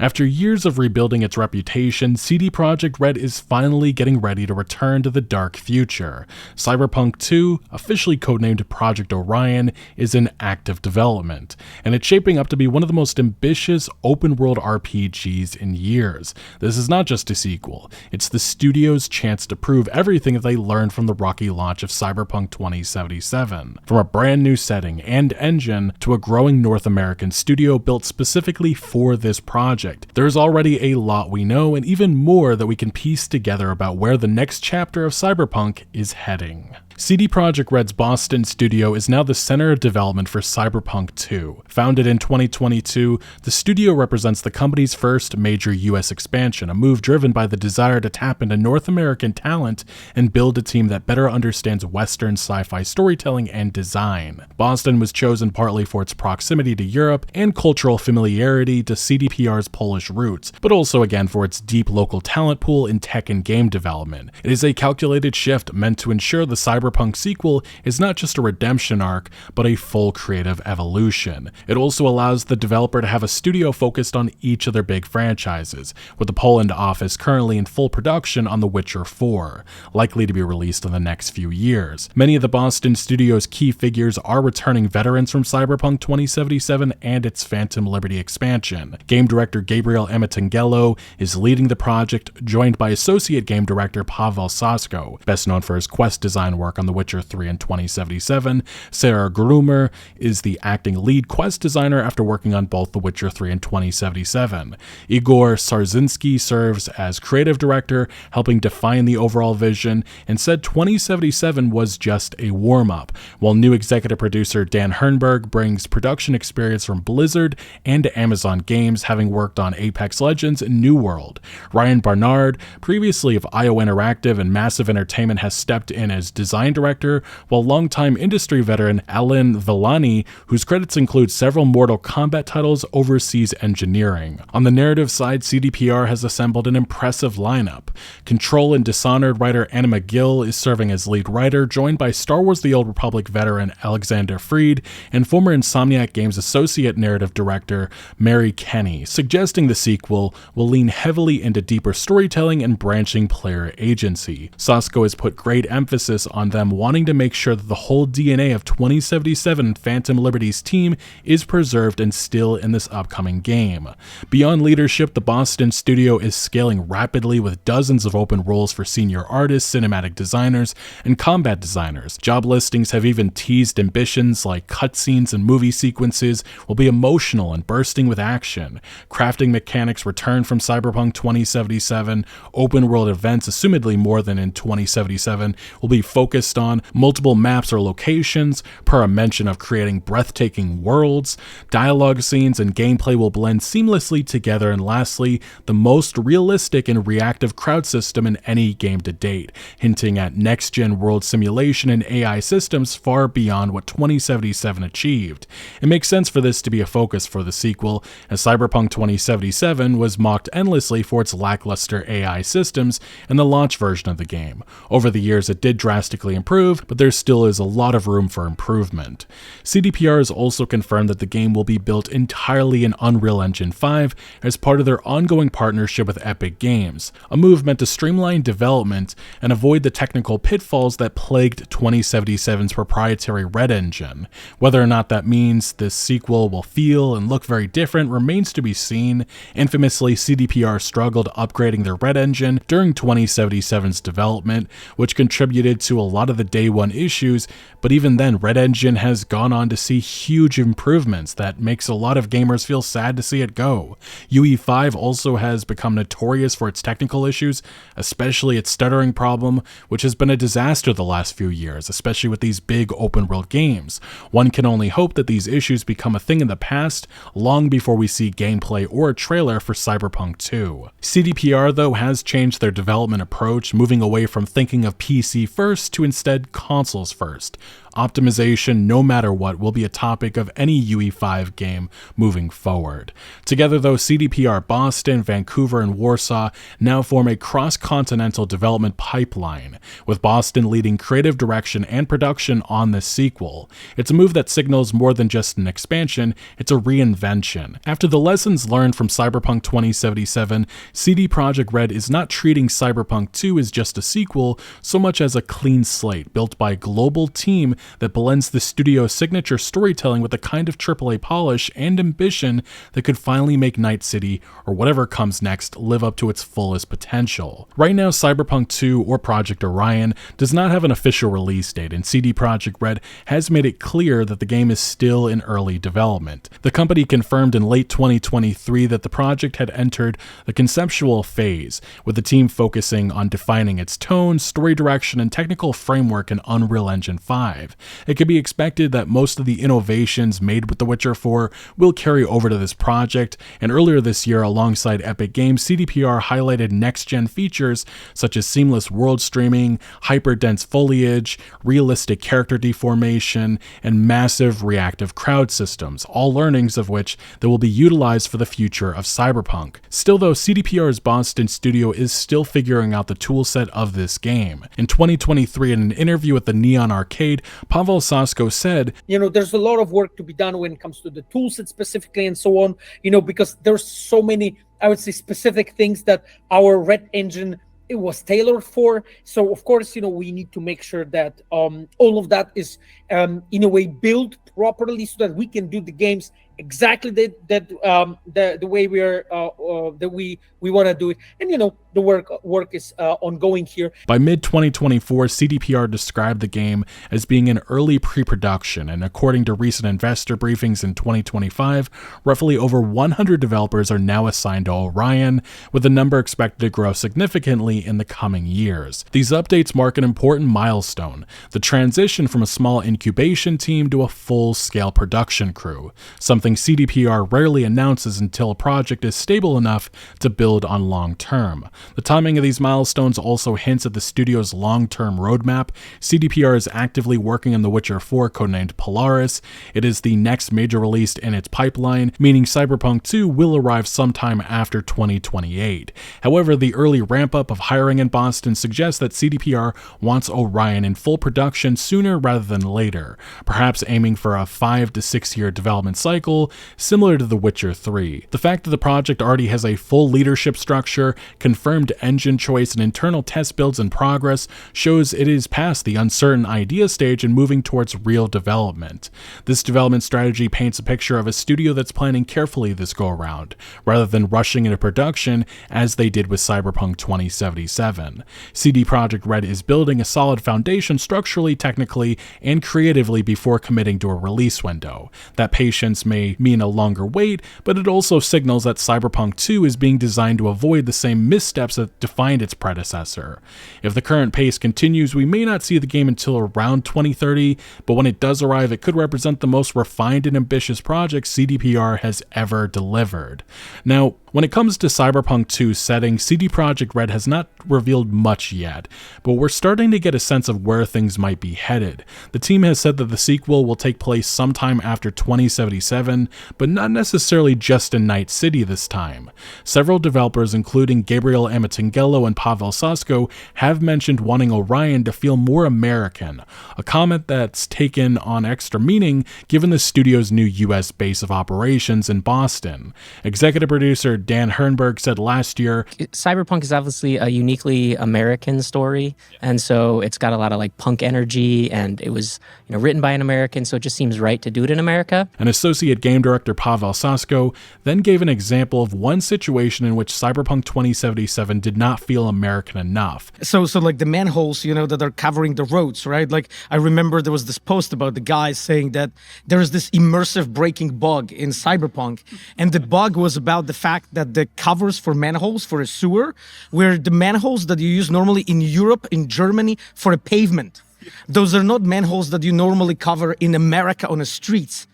After years of rebuilding its reputation, CD Projekt Red is finally getting ready to return to the dark future. Cyberpunk 2, officially codenamed Project Orion, is in active development, and it's shaping up to be one of the most ambitious open-world RPGs in years. This is not just a sequel, it's the studio's chance to prove everything that they learned from the rocky launch of Cyberpunk 2077. From a brand new setting and engine to a growing North American studio built specifically for this project, there's already a lot we know and even more that we can piece together about where the next chapter of Cyberpunk is heading. CD Projekt Red's Boston studio is now the center of development for Cyberpunk 2. Founded in 2022, the studio represents the company's first major US expansion, a move driven by the desire to tap into North American talent and build a team that better understands Western sci-fi storytelling and design. Boston was chosen partly for its proximity to Europe and cultural familiarity to CDPR's Polish roots, but also again for its deep local talent pool in tech and game development. It is a calculated shift meant to ensure the Cyberpunk sequel is not just a redemption arc, but a full creative evolution. It also allows the developer to have a studio focused on each of their big franchises, with the Poland office currently in full production on The Witcher 4, likely to be released in the next few years. Many of the Boston studio's key figures are returning veterans from Cyberpunk 2077 and its Phantom Liberty expansion. Game director Gabriel Amatangelo is leading the project, joined by associate game director Pavel Sasko, best known for his quest design work on The Witcher 3 in 2077. Sarah Grumer is the acting lead quest designer after working on both The Witcher 3 and 2077. Igor Sarzinski serves as creative director, helping define the overall vision, and said 2077 was just a warm-up, while new executive producer Dan Hernberg brings production experience from Blizzard and Amazon Games, having worked on Apex Legends and New World. Ryan Barnard, previously of IO Interactive and Massive Entertainment, has stepped in as design director, while longtime industry veteran Alan Villani, whose credits include several Mortal Kombat titles, oversees engineering. On the narrative side, CDPR has assembled an impressive lineup. Control and Dishonored writer Anna McGill is serving as lead writer, joined by Star Wars The Old Republic veteran Alexander Freed and former Insomniac Games associate narrative director Mary Kenny, suggesting the sequel will lean heavily into deeper storytelling and branching player agency. Sasko has put great emphasis on them wanting to make sure that the whole DNA of 2077 and Phantom Liberty's team is preserved and still in this upcoming game. Beyond leadership, the Boston studio is scaling rapidly with dozens of open roles for senior artists, cinematic designers, and combat designers. Job listings have even teased ambitions like cutscenes and movie sequences will be emotional and bursting with action. Crafting mechanics return from Cyberpunk 2077. Open world events, assumedly more than in 2077, will be focused on multiple maps or locations, per a mention of creating breathtaking worlds. Dialogue scenes and gameplay will blend seamlessly together, and lastly, the most realistic and reactive crowd system in any game to date, hinting at next-gen world simulation and AI systems far beyond what 2077 achieved. It makes sense for this to be a focus for the sequel, as Cyberpunk 2077 was mocked endlessly for its lackluster AI systems in the launch version of the game. Over the years, it did drastically improve, but there still is a lot of room for improvement. CDPR has also confirmed that the game will be built entirely in Unreal Engine 5 as part of their ongoing partnership with Epic Games, a move meant to streamline development and avoid the technical pitfalls that plagued 2077's proprietary Red Engine. Whether or not that means this sequel will feel and look very different remains to be seen. Infamously, CDPR struggled upgrading their Red Engine during 2077's development, which contributed to a lot of the day one issues, but even then, Red Engine has gone on to see huge improvements that makes a lot of gamers feel sad to see it go. UE5 also has become notorious for its technical issues, especially its stuttering problem, which has been a disaster the last few years, especially with these big open world games. One can only hope that these issues become a thing in the past long before we see gameplay or a trailer for Cyberpunk 2. CDPR, though, has changed their development approach, moving away from thinking of PC first to instead consoles first. Optimization, no matter what, will be a topic of any UE5 game moving forward. Together though, CDPR Boston, Vancouver, and Warsaw now form a cross-continental development pipeline, with Boston leading creative direction and production on this sequel. It's a move that signals more than just an expansion, it's a reinvention. After the lessons learned from Cyberpunk 2077, CD Projekt Red is not treating Cyberpunk 2 as just a sequel, so much as a clean slate built by a global team that blends the studio's signature storytelling with a kind of AAA polish and ambition that could finally make Night City, or whatever comes next, live up to its fullest potential. Right now, Cyberpunk 2, or Project Orion, does not have an official release date, and CD Projekt Red has made it clear that the game is still in early development. The company confirmed in late 2023 that the project had entered the conceptual phase, with the team focusing on defining its tone, story direction, and technical framework in Unreal Engine 5. It can be expected that most of the innovations made with The Witcher 4 will carry over to this project, and earlier this year, alongside Epic Games, CDPR highlighted next-gen features such as seamless world streaming, hyper-dense foliage, realistic character deformation, and massive reactive crowd systems, all learnings of which that will be utilized for the future of Cyberpunk. Still though, CDPR's Boston studio is still figuring out the toolset of this game. In 2023, in an interview at the Neon Arcade, Pavel Sasko said, there's a lot of work to be done when it comes to the toolset specifically and so on, because there's so many, I would say, specific things that our Red engine it was tailored for. So of course, we need to make sure that all of that is in a way built properly so that we can do the games exactly the way we want to do it. And the work is ongoing here. By mid-2024, CDPR described the game as being in early pre-production, and according to recent investor briefings in 2025, roughly over 100 developers are now assigned to Orion, with the number expected to grow significantly in the coming years. These updates mark an important milestone, the transition from a small incubation team to a full-scale production crew, something CDPR rarely announces until a project is stable enough to build on long term. The timing of these milestones also hints at the studio's long-term roadmap. CDPR is actively working on The Witcher 4, codenamed Polaris. It is the next major release in its pipeline, meaning Cyberpunk 2 will arrive sometime after 2028. However, the early ramp-up of hiring in Boston suggests that CDPR wants Orion in full production sooner rather than later, perhaps aiming for a 5 to 6 year development cycle, similar to The Witcher 3. The fact that the project already has a full leadership structure, confirmed engine choice, and internal test builds in progress shows it is past the uncertain idea stage and moving towards real development. This development strategy paints a picture of a studio that's planning carefully this go-around, rather than rushing into production as they did with Cyberpunk 2077. CD Projekt Red is building a solid foundation structurally, technically, and creatively before committing to a release window. That patience may mean a longer wait, but it also signals that Cyberpunk 2 is being designed to avoid the same missteps that defined its predecessor. If the current pace continues, we may not see the game until around 2030, but when it does arrive, it could represent the most refined and ambitious project CDPR has ever delivered. Now, when it comes to Cyberpunk 2's setting, CD Projekt Red has not revealed much yet, but we're starting to get a sense of where things might be headed. The team has said that the sequel will take place sometime after 2077, but not necessarily just in Night City this time. Several developers, including Gabriel Amatingello and Pavel Sasko, have mentioned wanting Orion to feel more American, a comment that's taken on extra meaning given the studio's new US base of operations in Boston. Executive producer Dan Hernberg said last year, Cyberpunk is obviously a uniquely American story, and so it's got a lot of punk energy, and it was written by an American, so it just seems right to do it in America. An associate game director, Pavel Sasko, then gave an example of one situation in which Cyberpunk 2077 did not feel American enough. So the manholes, that are covering the roads, right? I remember there was this post about the guy saying that there is this immersive braking bug in Cyberpunk, and the bug was about the fact that the covers for manholes for a sewer were the manholes that you use normally in Europe, in Germany, for a pavement. Those are not manholes that you normally cover in America on the streets.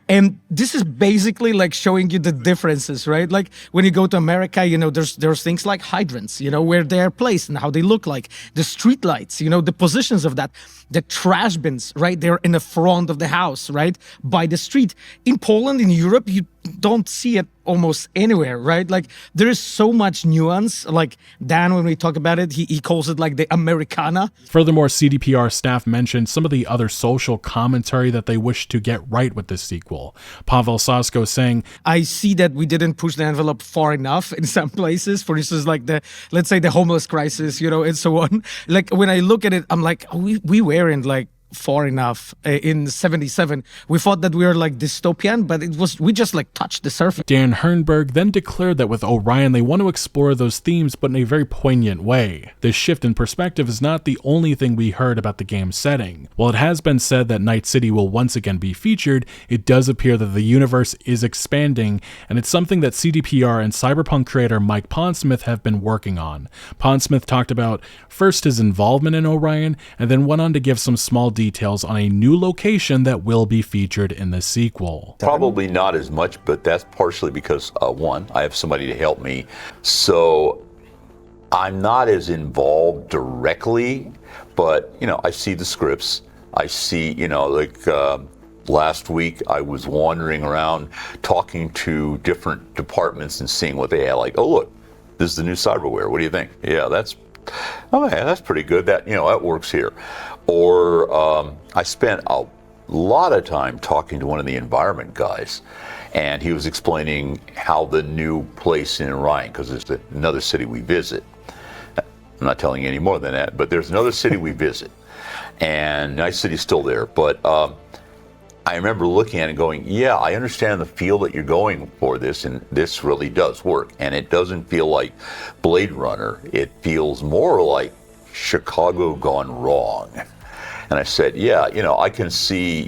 And this is basically like showing you the differences, right? Like when you go to America, there's things like hydrants, where they're placed and how they look like, the street lights, the positions of that, the trash bins, right? They're in the front of the house, right? By the street. In Poland, in Europe, you don't see it almost anywhere, right? Like there is so much nuance. Like Dan, when we talk about it, he calls it like the Americana. Furthermore, CDPR staff mentioned some of the other social commentary that they wish to get right with this sequel. Pavel Sasko saying, I see that we didn't push the envelope far enough in some places. For instance, like let's say the homeless crisis, and so on. Like when I look at it, I'm like, we weren't like far enough in 77. We thought that we were like dystopian, but we just like touched the surface. Dan Hernberg then declared that with Orion they want to explore those themes, but in a very poignant way. This shift in perspective is not the only thing we heard about the game's setting. While it has been said that Night City will once again be featured, it does appear that the universe is expanding, and it's something that CDPR and Cyberpunk creator Mike Pondsmith have been working on. Pondsmith talked about first his involvement in Orion, and then went on to give some small details on a new location that will be featured in the sequel. Probably not as much, but that's partially because, one, I have somebody to help me. So I'm not as involved directly, but, I see the scripts. I see, last week I was wandering around talking to different departments and seeing what they had. Like, oh, look, this is the new cyberware. What do you think? Yeah, that's pretty good. That works here. Or I spent a lot of time talking to one of the environment guys, and he was explaining how the new place in Orion, because there's another city we visit. I'm not telling you any more than that, but there's another city we visit, and Night City's still there. But I remember looking at it and going, yeah, I understand the feel that you're going for this, and this really does work. And it doesn't feel like Blade Runner. It feels more like Chicago gone wrong. And I said, yeah, I can see,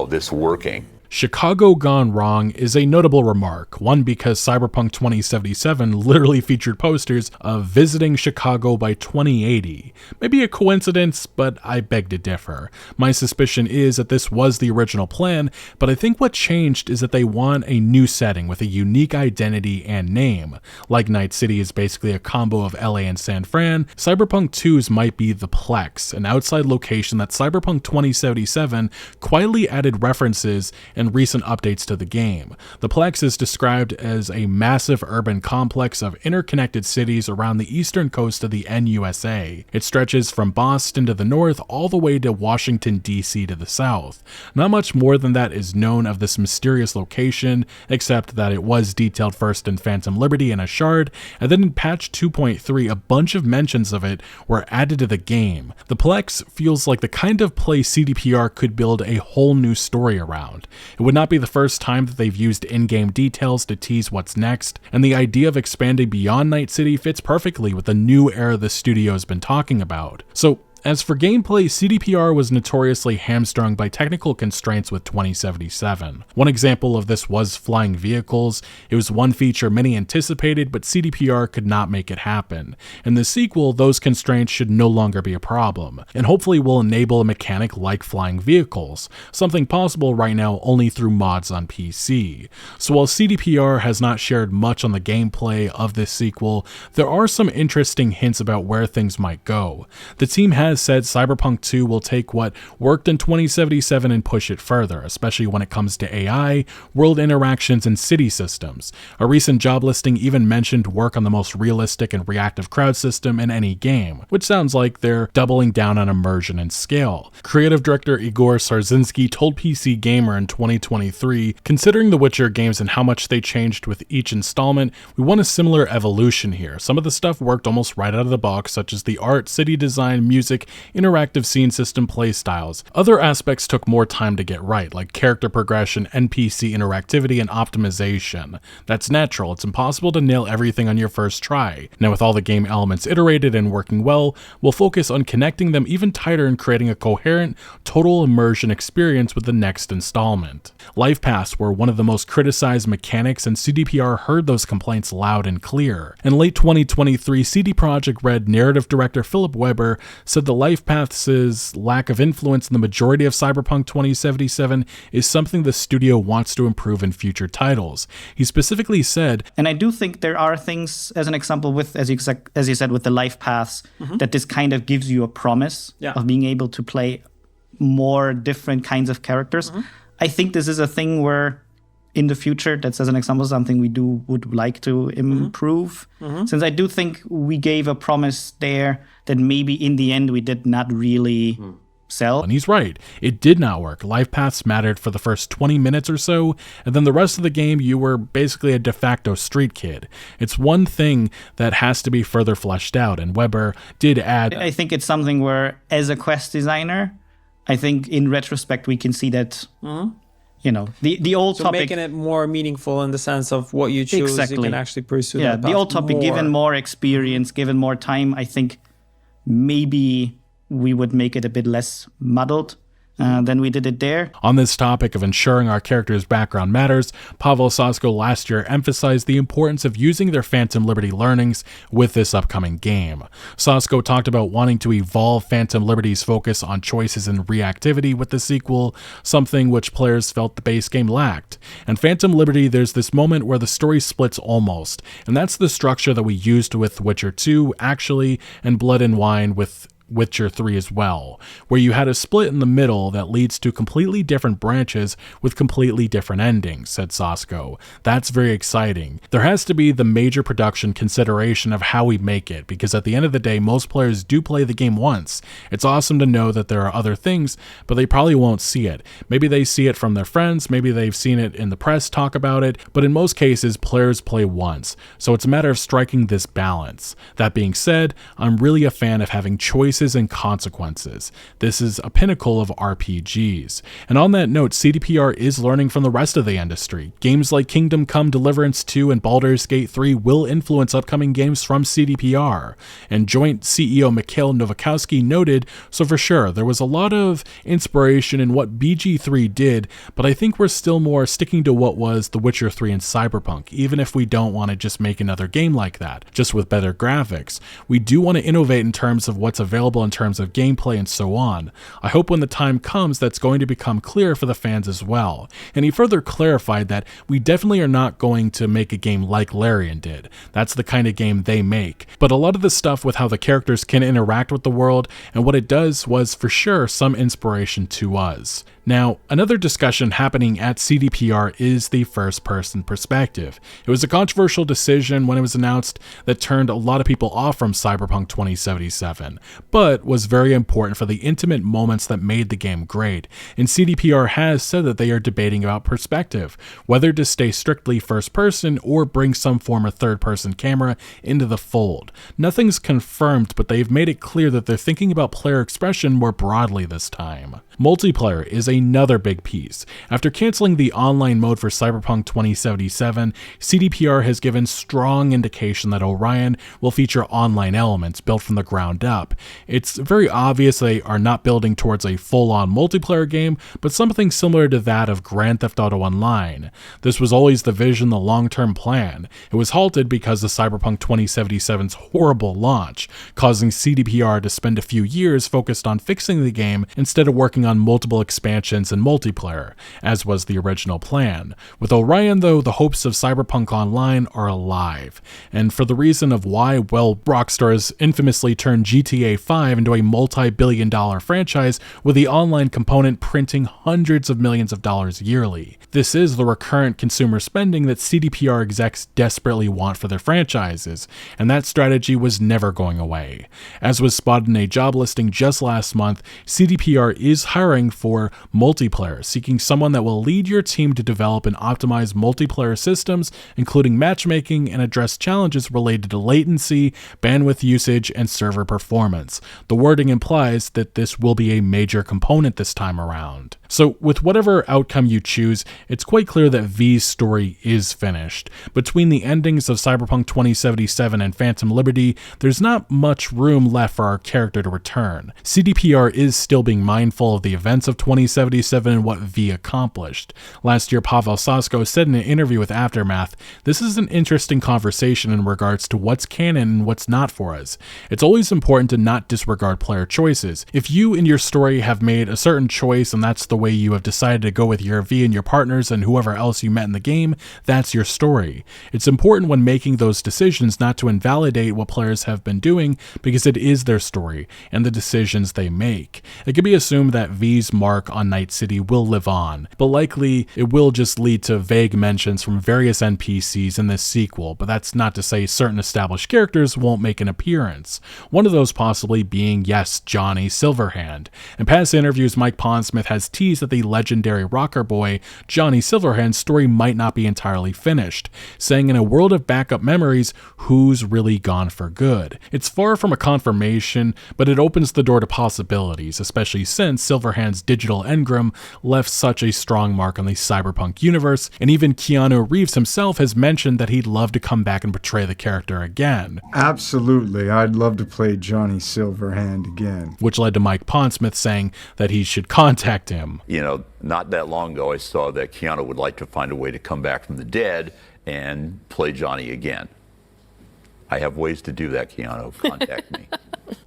this working. Chicago Gone Wrong is a notable remark, one because Cyberpunk 2077 literally featured posters of visiting Chicago by 2080. Maybe a coincidence, but I beg to differ. My suspicion is that this was the original plan, but I think what changed is that they want a new setting with a unique identity and name. Like Night City is basically a combo of LA and San Fran, Cyberpunk 2's might be the Plex, an outside location that Cyberpunk 2077 quietly added references and recent updates to the game. The Plex is described as a massive urban complex of interconnected cities around the eastern coast of the NUSA. It stretches from Boston to the north all the way to Washington, D.C. to the south. Not much more than that is known of this mysterious location, except that it was detailed first in Phantom Liberty and a shard, and then in patch 2.3 a bunch of mentions of it were added to the game. The Plex feels like the kind of place CDPR could build a whole new story around. It would not be the first time that they've used in-game details to tease what's next, and the idea of expanding beyond Night City fits perfectly with the new era the studio's been talking about. So, as for gameplay, CDPR was notoriously hamstrung by technical constraints with 2077. One example of this was flying vehicles. It was one feature many anticipated, but CDPR could not make it happen. In the sequel, those constraints should no longer be a problem, and hopefully will enable a mechanic like flying vehicles, something possible right now only through mods on PC. So while CDPR has not shared much on the gameplay of this sequel, there are some interesting hints about where things might go. The team has said Cyberpunk 2 will take what worked in 2077 and push it further, especially when it comes to AI, world interactions, and city systems. A recent job listing even mentioned work on the most realistic and reactive crowd system in any game, which sounds like they're doubling down on immersion and scale. Creative director Igor Sarzinski told PC Gamer in 2023, considering the Witcher games and how much they changed with each installment, we want a similar evolution here. Some of the stuff worked almost right out of the box, such as the art, city design, music, interactive scene system playstyles. Other aspects took more time to get right, like character progression, NPC interactivity, and optimization. That's natural, it's impossible to nail everything on your first try. Now with all the game elements iterated and working well, we'll focus on connecting them even tighter and creating a coherent, total immersion experience with the next installment. Lifepaths were one of the most criticized mechanics, and CDPR heard those complaints loud and clear. In late 2023, CD Projekt Red narrative director Philip Weber said the lifepaths' lack of influence in the majority of Cyberpunk 2077 is something the studio wants to improve in future titles. He specifically said, and I do think there are things, as an example, with, as you said, with the life paths, that this kind of gives you a promise of being able to play more different kinds of characters. I think this is a thing where in the future, that's, as an example, something we would like to improve. Since I do think we gave a promise there that maybe in the end we did not really sell. And he's right. It did not work. Life paths mattered for the first 20 minutes or so, and then the rest of the game you were basically a de facto street kid. It's one thing that has to be further fleshed out, and Weber did add... I think it's something where, as a quest designer, I think in retrospect we can see that... You know, the old topic... making it more meaningful in the sense of what you choose, you can actually pursue that the old topic, given more experience, given more time, I think maybe we would make it a bit less muddled than we did it there. On this topic of ensuring our character's background matters, Pavel Sasko last year emphasized the importance of using their Phantom Liberty learnings with this upcoming game. Sasko talked about wanting to evolve Phantom Liberty's focus on choices and reactivity with the sequel, something which players felt the base game lacked. And Phantom Liberty, there's this moment where the story splits almost, and that's the structure that we used with Witcher 2, actually, and Blood and Wine with Witcher 3 as well, where you had a split in the middle that leads to completely different branches with completely different endings, said Sasko. That's very exciting. There has to be the major production consideration of how we make it, because at the end of the day, most players do play the game once. It's awesome to know that there are other things, but they probably won't see it. Maybe they see it from their friends, maybe they've seen it in the press talk about it, but in most cases, players play once. So it's a matter of striking this balance. That being said, I'm really a fan of having choices and consequences. This is a pinnacle of RPGs. And on that note, CDPR is learning from the rest of the industry. Games like Kingdom Come Deliverance 2 and Baldurs Gate 3 will influence upcoming games from CDPR. And joint CEO Mikhail Novakowski noted, so for sure, there was a lot of inspiration in what BG3 did, but I think we're still more sticking to what was The Witcher 3 and Cyberpunk, even if we don't want to just make another game like that, just with better graphics. We do want to innovate in terms of what's available in terms of gameplay and so on. I hope when the time comes that's going to become clear for the fans as well. And he further clarified that we definitely are not going to make a game like Larian did. That's the kind of game they make. But a lot of the stuff with how the characters can interact with the world and what it does was for sure some inspiration to us. Now, another discussion happening at CDPR is the first-person perspective. It was a controversial decision when it was announced that turned a lot of people off from Cyberpunk 2077, but was very important for the intimate moments that made the game great, and CDPR has said that they are debating about perspective, whether to stay strictly first-person or bring some form of third-person camera into the fold. Nothing's confirmed, but they've made it clear that they're thinking about player expression more broadly this time. Multiplayer is another big piece. After canceling the online mode for Cyberpunk 2077, CDPR has given strong indication that Orion will feature online elements built from the ground up. It's very obvious they are not building towards a full-on multiplayer game, but something similar to that of Grand Theft Auto Online. This was always the vision, the long-term plan. It was halted because of Cyberpunk 2077's horrible launch, causing CDPR to spend a few years focused on fixing the game instead of working on multiple expansions and multiplayer, as was the original plan. With Orion, though, the hopes of Cyberpunk Online are alive. And for the reason of why, well, Rockstar has infamously turned GTA 5 into a multi-billion-dollar franchise, with the online component printing hundreds of millions of dollars yearly. This is the recurrent consumer spending that CDPR execs desperately want for their franchises, and that strategy was never going away. As was spotted in a job listing just last month, CDPR is hiring for multiplayer, seeking someone that will lead your team to develop and optimize multiplayer systems, including matchmaking, and address challenges related to latency, bandwidth usage, and server performance. The wording implies that this will be a major component this time around. So with whatever outcome you choose, it's quite clear that V's story is finished. Between the endings of Cyberpunk 2077 and Phantom Liberty, there's not much room left for our character to return. CDPR is still being mindful of the events of 2077 2077 and what V accomplished. Last year, Pavel Sasko said in an interview with Aftermath, "This is an interesting conversation in regards to what's canon and what's not for us. It's always important to not disregard player choices. If you in your story have made a certain choice and that's the way you have decided to go with your V and your partners and whoever else you met in the game, that's your story. It's important when making those decisions not to invalidate what players have been doing because it is their story and the decisions they make. It can be assumed that V's mark on Night City will live on, but likely it will just lead to vague mentions from various NPCs in this sequel, but that's not to say certain established characters won't make an appearance. One of those possibly being, yes, Johnny Silverhand. In past interviews, Mike Pondsmith has teased that the legendary rocker boy Johnny Silverhand's story might not be entirely finished, saying in a world of backup memories, who's really gone for good? It's far from a confirmation, but it opens the door to possibilities, especially since Silverhand's digital engram left such a strong mark on the Cyberpunk universe, and even Keanu Reeves himself has mentioned that he'd love to come back and portray the character again. Absolutely, I'd love to play Johnny Silverhand again. Which led to Mike Pondsmith saying that he should contact him. You know, not that long ago I saw that Keanu would like to find a way to come back from the dead and play Johnny again. I have ways to do that, Keanu. Contact me.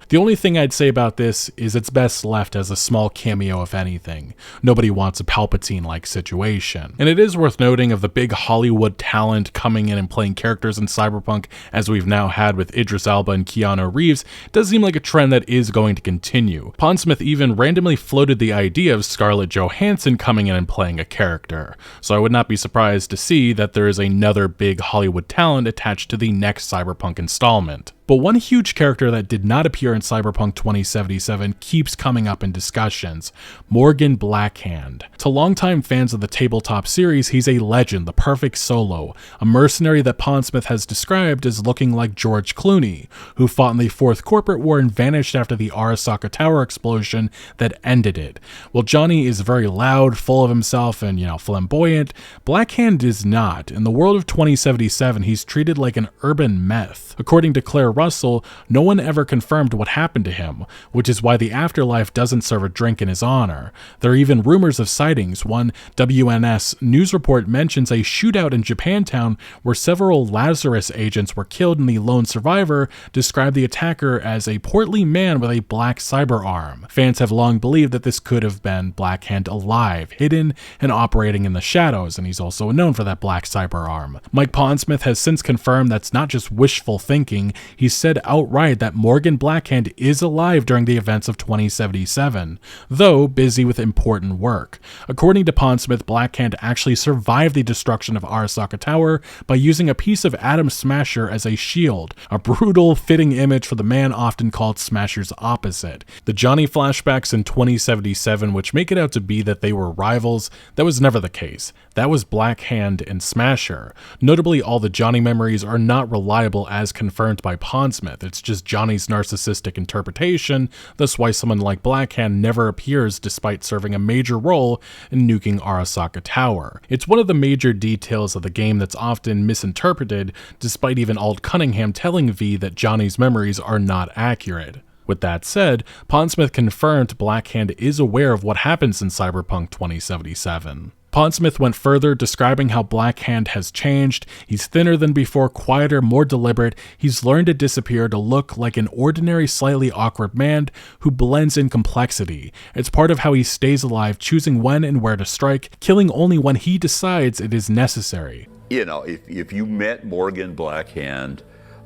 The only thing I'd say about this is it's best left as a small cameo if anything. Nobody wants a Palpatine-like situation. And it is worth noting of the big Hollywood talent coming in and playing characters in Cyberpunk as we've now had with Idris Elba and Keanu Reeves, it does seem like a trend that is going to continue. Pondsmith even randomly floated the idea of Scarlett Johansson coming in and playing a character. So I would not be surprised to see that there is another big Hollywood talent attached to the next Cyberpunk installment. But one huge character that did not appear in Cyberpunk 2077 keeps coming up in discussions: Morgan Blackhand. To longtime fans of the tabletop series, he's a legend, the perfect solo, a mercenary that Pondsmith has described as looking like George Clooney, who fought in the Fourth Corporate War and vanished after the Arasaka Tower explosion that ended it. While Johnny is very loud, full of himself, and, flamboyant, Blackhand is not. In the world of 2077, he's treated like an urban meth. According to Claire Russell, no one ever confirmed what happened to him, which is why the Afterlife doesn't serve a drink in his honor. There are even rumors of sightings. One WNS news report mentions a shootout in Japantown where several Lazarus agents were killed, and the lone survivor described the attacker as a portly man with a black cyber arm. Fans have long believed that this could have been Blackhand alive, hidden, and operating in the shadows, and he's also known for that black cyber arm. Mike Pondsmith has since confirmed that's not just wishful thinking. He said outright that Morgan Blackhand is alive during the events of 2077, though busy with important work. According to Pondsmith, Blackhand actually survived the destruction of Arasaka Tower by using a piece of Atom Smasher as a shield, a brutal, fitting image for the man often called Smasher's opposite. The Johnny flashbacks in 2077, which make it out to be that they were rivals, that was never the case. That was Blackhand and Smasher. Notably, all the Johnny memories are not reliable as confirmed by Pondsmith. It's just Johnny's narcissistic interpretation, thus why someone like Blackhand never appears despite serving a major role in nuking Arasaka Tower. It's one of the major details of the game that's often misinterpreted, despite even Alt Cunningham telling V that Johnny's memories are not accurate. With that said, Pondsmith confirmed Blackhand is aware of what happens in Cyberpunk 2077. Pondsmith went further, describing how Blackhand has changed. He's thinner than before, quieter, more deliberate. He's learned to disappear to look like an ordinary, slightly awkward man who blends in complexity. It's part of how he stays alive, choosing when and where to strike, killing only when he decides it is necessary. If you met Morgan Blackhand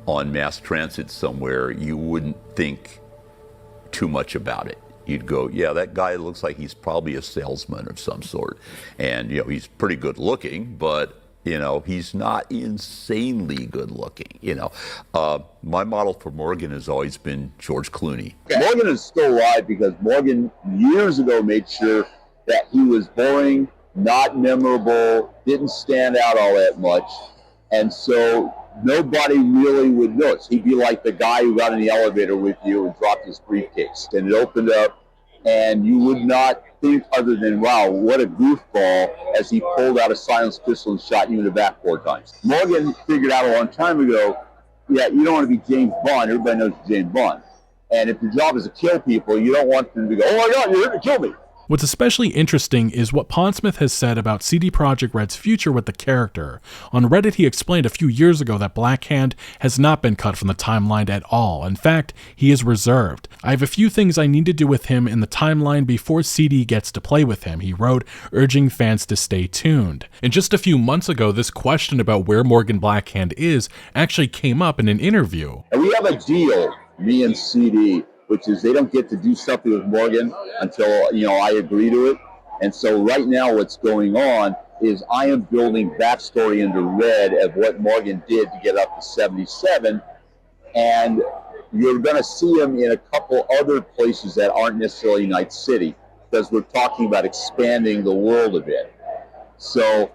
on mass transit somewhere, you wouldn't think too much about it. You'd go, yeah, that guy looks like he's probably a salesman of some sort. And, he's pretty good looking, but, he's not insanely good looking, My model for Morgan has always been George Clooney. Morgan is still alive because Morgan years ago made sure that he was boring, not memorable, didn't stand out all that much. And so nobody really would notice. He'd be like the guy who got in the elevator with you and dropped his briefcase. And it opened up, and you would not think other than, wow, what a goofball, as he pulled out a silenced pistol and shot you in the back 4 times. Morgan figured out a long time ago, yeah, you don't want to be James Bond. Everybody knows James Bond. And if your job is to kill people, you don't want them to go, oh my God, you're here to kill me. What's especially interesting is what Pondsmith has said about CD Projekt Red's future with the character. On Reddit, he explained a few years ago that Blackhand has not been cut from the timeline at all. In fact, he is reserved. I have a few things I need to do with him in the timeline before CD gets to play with him, he wrote, urging fans to stay tuned. And just a few months ago, this question about where Morgan Blackhand is actually came up in an interview. And we have a deal, me and CD, which is they don't get to do something with Morgan until, I agree to it. And so right now what's going on is I am building backstory into Red of what Morgan did to get up to 77. And you're going to see him in a couple other places that aren't necessarily Night City, because we're talking about expanding the world a bit. So,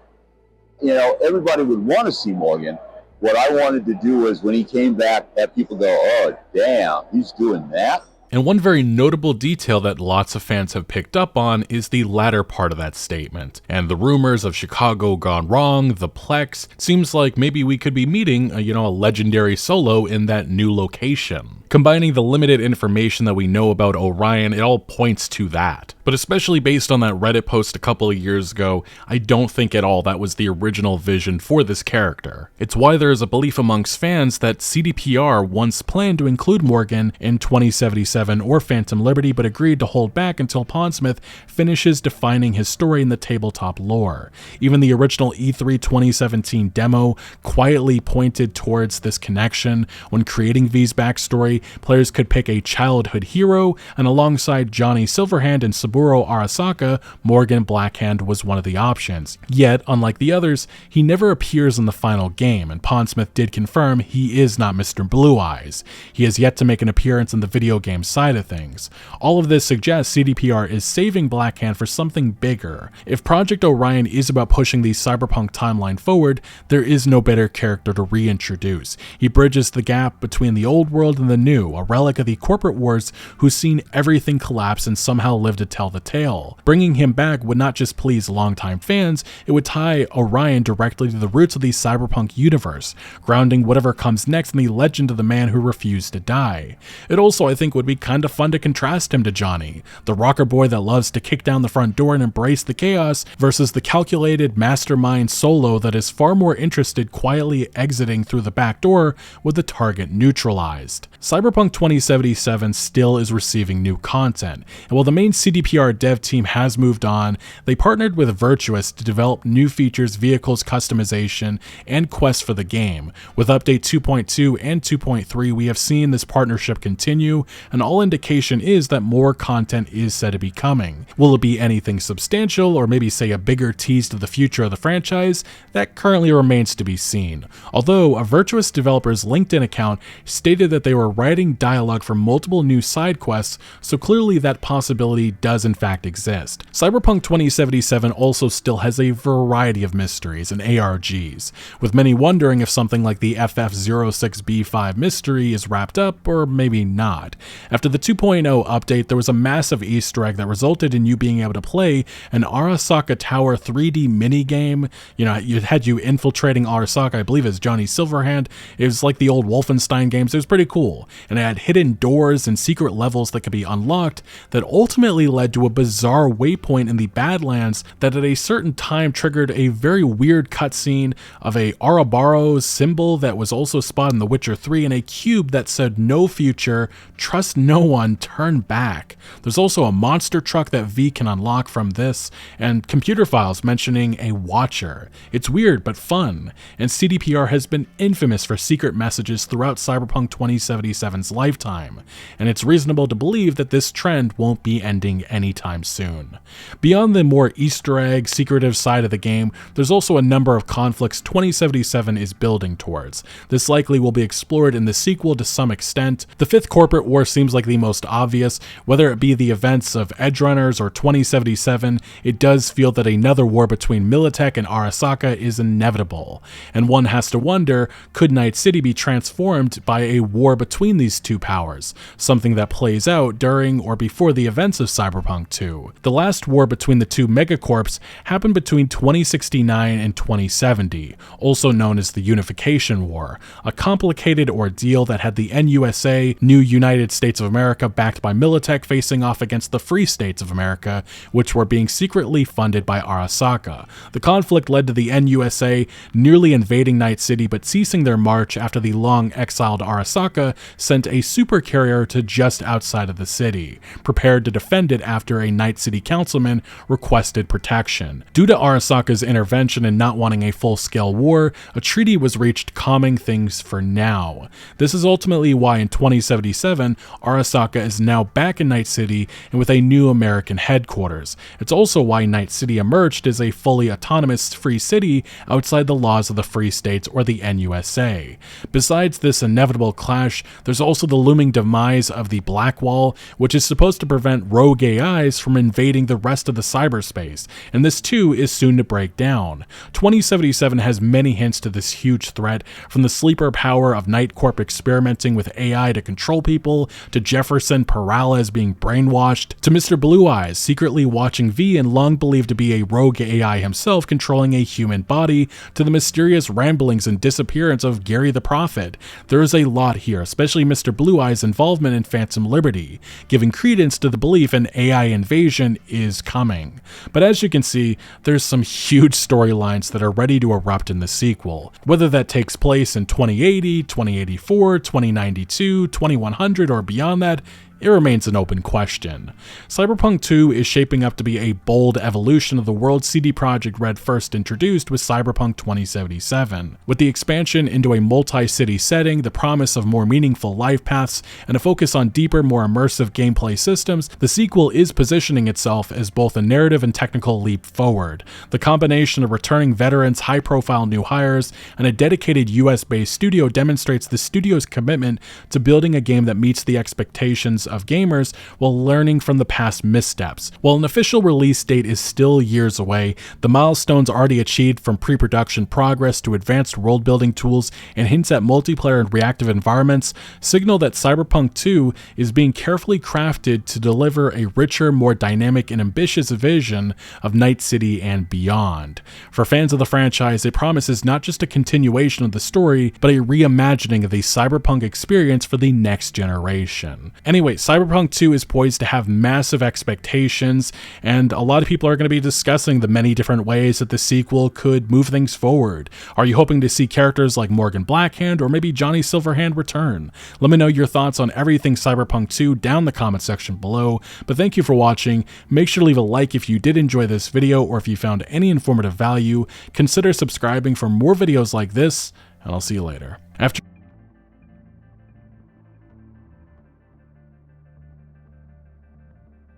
everybody would want to see Morgan. What I wanted to do was when he came back, have people go, oh, damn, he's doing that? And one very notable detail that lots of fans have picked up on is the latter part of that statement. And the rumors of Chicago gone wrong, the Plex, seems like maybe we could be meeting a legendary Solo in that new location. Combining the limited information that we know about Orion, it all points to that. But especially based on that Reddit post a couple of years ago, I don't think at all that was the original vision for this character. It's why there is a belief amongst fans that CDPR once planned to include Morgan in 2077 or Phantom Liberty, but agreed to hold back until Pondsmith finishes defining his story in the tabletop lore. Even the original E3 2017 demo quietly pointed towards this connection. When creating V's backstory, players could pick a childhood hero, and alongside Johnny Silverhand and Saburo Arasaka, Morgan Blackhand was one of the options. Yet, unlike the others, he never appears in the final game, and Pondsmith did confirm he is not Mr. Blue Eyes. He has yet to make an appearance in the video game side of things. All of this suggests CDPR is saving Blackhand for something bigger. If Project Orion is about pushing the Cyberpunk timeline forward, there is no better character to reintroduce. He bridges the gap between the old world and the new, a relic of the corporate wars who's seen everything collapse and somehow lived to tell the tale. Bringing him back would not just please longtime fans, it would tie Orion directly to the roots of the Cyberpunk universe, grounding whatever comes next in the legend of the man who refused to die. It also, I think, would be kind of fun to contrast him to Johnny, the rocker boy that loves to kick down the front door and embrace the chaos, versus the calculated mastermind Solo that is far more interested quietly exiting through the back door with the target neutralized. Cyberpunk 2077 still is receiving new content, and while the main CDPR dev team has moved on, they partnered with Virtuous to develop new features, vehicles customization, and quests for the game. With Update 2.2 and 2.3, we have seen this partnership continue, and all indication is that more content is said to be coming. Will it be anything substantial, or maybe say a bigger tease to the future of the franchise? That currently remains to be seen. Although a Virtuous developer's LinkedIn account stated that they were writing dialogue for multiple new side quests, so clearly that possibility does in fact exist. Cyberpunk 2077 also still has a variety of mysteries and ARGs, with many wondering if something like the FF06B5 mystery is wrapped up or maybe not. After the 2.0 update, there was a massive Easter egg that resulted in you being able to play an Arasaka Tower 3D minigame. You had you infiltrating Arasaka, I believe as Johnny Silverhand. It was like the old Wolfenstein games. It was pretty cool, and it had hidden doors and secret levels that could be unlocked that ultimately led to a bizarre waypoint in the Badlands that at a certain time triggered a very weird cutscene of a Ouroboros symbol that was also spotted in The Witcher 3 and a cube that said no future, trust no one, turn back. There's also a monster truck that V can unlock from this, and computer files mentioning a watcher. It's weird but fun, and CDPR has been infamous for secret messages throughout Cyberpunk 2077's lifetime, and it's reasonable to believe that this trend won't be ending anytime soon. Beyond the more Easter egg, secretive side of the game, there's also a number of conflicts 2077 is building towards. This likely will be explored in the sequel to some extent. The fifth corporate war seems like the most obvious. Whether it be the events of Edgerunners or 2077, it does feel that another war between Militech and Arasaka is inevitable, and one has to wonder, could Night City be transformed by a war between these two powers, something that plays out during or before the events of Cyberpunk 2. The last war between the two megacorps happened between 2069 and 2070, also known as the Unification War, a complicated ordeal that had the NUSA, New United States of America, backed by Militech, facing off against the Free States of America, which were being secretly funded by Arasaka. The conflict led to the NUSA nearly invading Night City but ceasing their march after the long-exiled Arasaka sent a supercarrier to just outside of the city, prepared to defend it after a Night City councilman requested protection. Due to Arasaka's intervention and not wanting a full-scale war, a treaty was reached calming things for now. This is ultimately why in 2077, Arasaka is now back in Night City and with a new American headquarters. It's also why Night City emerged as a fully autonomous free city outside the laws of the Free States or the NUSA. Besides this inevitable clash, there's also the looming demise of the Black Wall, which is supposed to prevent rogue AIs from invading the rest of the cyberspace, and this too is soon to break down. 2077 has many hints to this huge threat, from the sleeper power of Night Corp experimenting with AI to control people, to Jefferson Peralez being brainwashed, to Mr. Blue Eyes secretly watching V and long believed to be a rogue AI himself controlling a human body, to the mysterious ramblings and disappearance of Gary the Prophet. There is a lot here, especially Mr. Blue Eyes' involvement in Phantom Liberty, giving credence to the belief an AI invasion is coming. But as you can see, there's some huge storylines that are ready to erupt in the sequel. Whether that takes place in 2080, 2084, 2092, 2100, or beyond that, it remains an open question. Cyberpunk 2 is shaping up to be a bold evolution of the world CD Projekt Red first introduced with Cyberpunk 2077. With the expansion into a multi-city setting, the promise of more meaningful life paths, and a focus on deeper, more immersive gameplay systems, the sequel is positioning itself as both a narrative and technical leap forward. The combination of returning veterans, high-profile new hires, and a dedicated US-based studio demonstrates the studio's commitment to building a game that meets the expectations of gamers while learning from the past missteps. While an official release date is still years away, the milestones already achieved, from pre-production progress to advanced world-building tools and hints at multiplayer and reactive environments, signal that Cyberpunk 2 is being carefully crafted to deliver a richer, more dynamic and ambitious vision of Night City and beyond. For fans of the franchise, it promises not just a continuation of the story, but a reimagining of the Cyberpunk experience for the next generation. Anyway, Cyberpunk 2 is poised to have massive expectations, and a lot of people are going to be discussing the many different ways that the sequel could move things forward. Are you hoping to see characters like Morgan Blackhand or maybe Johnny Silverhand return? Let me know your thoughts on everything Cyberpunk 2 down in the comment section below, but thank you for watching. Make sure to leave a like if you did enjoy this video, or if you found any informative value. Consider subscribing for more videos like this, and I'll see you later. After